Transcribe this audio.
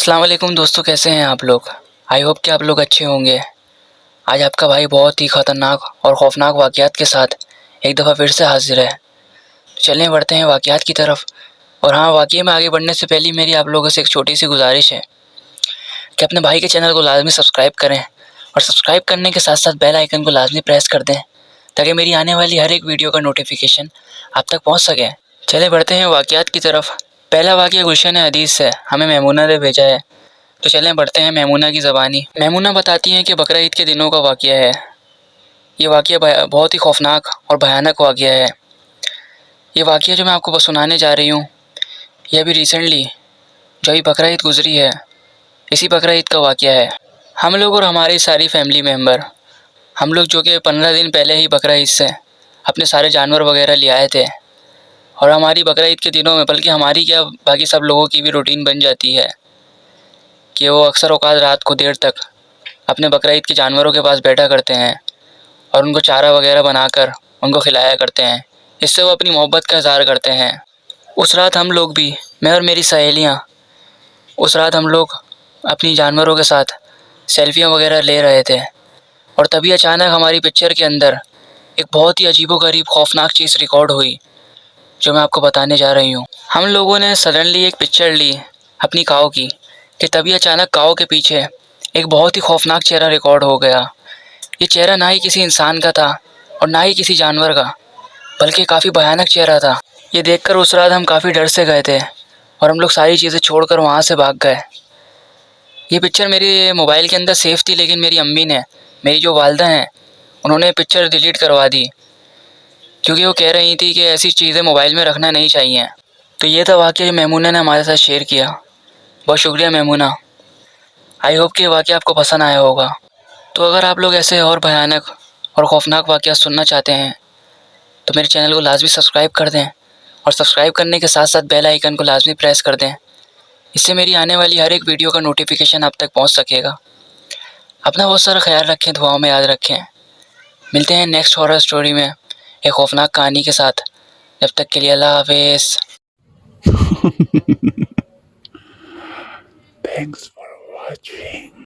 अस्सलाम वालेकुम दोस्तों, कैसे हैं आप लोग। आई होप कि आप लोग अच्छे होंगे। आज आपका भाई बहुत ही ख़तरनाक और ख़ौफनाक वाक़यात के साथ एक दफ़ा फिर से हाज़िर है। चलें बढ़ते हैं वाक़यात की तरफ। और हाँ, वाक़ये में आगे बढ़ने से पहले मेरी आप लोगों से एक छोटी सी गुजारिश है कि अपने भाई के चैनल को लाज़मी सब्सक्राइब करें और सब्सक्राइब करने के साथ साथ बेल आइकन को लाज़मी प्रेस कर दें ताकि मेरी आने वाली हर एक वीडियो का नोटिफिकेशन आप तक पहुँच सके। चले बढ़ते हैं वाक़यात की तरफ। पहला वाक़या गुलशन हदीस से हमें मैमूना ने भेजा है, तो चलें बढ़ते हैं मैमूना की ज़बानी। मैमूना बताती हैं कि बकरा ईद के दिनों का वाक़या है। ये वाक़या बहुत ही ख़ौफ़नाक और भयानक वाक़या है। ये वाक़या जो मैं आपको सुनाने जा रही हूँ, ये अभी रिसेंटली जो अभी बकरा ईद गुज़री है, इसी बकरा ईद का वाक़या है। हम लोग और हमारी सारी फैमिली मेम्बर, हम लोग जो कि 15 दिन पहले ही बकरा ईद से अपने सारे जानवर वगैरह ले आए थे। और हमारी बकरा ईद के दिनों में, बल्कि हमारी क्या, बाकी सब लोगों की भी रूटीन बन जाती है कि वो अक्सर औक़ात रात को देर तक अपने बकरा ईद के जानवरों के पास बैठा करते हैं और उनको चारा वगैरह बनाकर उनको खिलाया करते हैं। इससे वो अपनी मोहब्बत का इज़हार करते हैं। उस रात हम लोग भी, मैं और मेरी सहेलियाँ, उस रात हम लोग अपनी जानवरों के साथ सेल्फ़ियाँ वगैरह ले रहे थे और तभी अचानक हमारी पिक्चर के अंदर एक बहुत ही अजीबो-गरीब ख़ौफ़नाक चीज़ रिकॉर्ड हुई, जो मैं आपको बताने जा रही हूँ। हम लोगों ने सडनली एक पिक्चर ली अपनी काऊ की, कि तभी अचानक काऊ के पीछे एक बहुत ही ख़ौफ़नाक चेहरा रिकॉर्ड हो गया। ये चेहरा ना ही किसी इंसान का था और ना ही किसी जानवर का, बल्कि काफ़ी भयानक चेहरा था। ये देखकर उस रात हम काफ़ी डर से गए थे और हम लोग सारी चीज़ें छोड़कर वहाँ से भाग गए। ये पिक्चर मेरे मोबाइल के अंदर सेव थी, लेकिन मेरी अम्मी ने, मेरी जो वालिदा हैं, उन्होंने पिक्चर डिलीट करवा दी क्योंकि वो कह रही थी कि ऐसी चीज़ें मोबाइल में रखना नहीं चाहिए। तो ये था वाक़या जो मैमूना ने हमारे साथ शेयर किया। बहुत शुक्रिया मैमूना। आई होप कि ये वाक़या आपको पसंद आया होगा। तो अगर आप लोग ऐसे और भयानक और ख़ौफ़नाक वाक़या सुनना चाहते हैं तो मेरे चैनल को लाज़मी सब्सक्राइब कर दें और सब्सक्राइब करने के साथ साथ बेल आइकन को लाज़मी प्रेस कर दें। इससे मेरी आने वाली हर एक वीडियो का नोटिफिकेशन आप तक पहुंच सकेगा। अपना बहुत सारा ख़्याल रखें, दुआओं में याद रखें। मिलते हैं नेक्स्ट हॉरर स्टोरी में एक ख़ौफ़नाक कहानी के साथ। जब तक के लिए अल्लाह हाफ़िज़। Thanks for watching.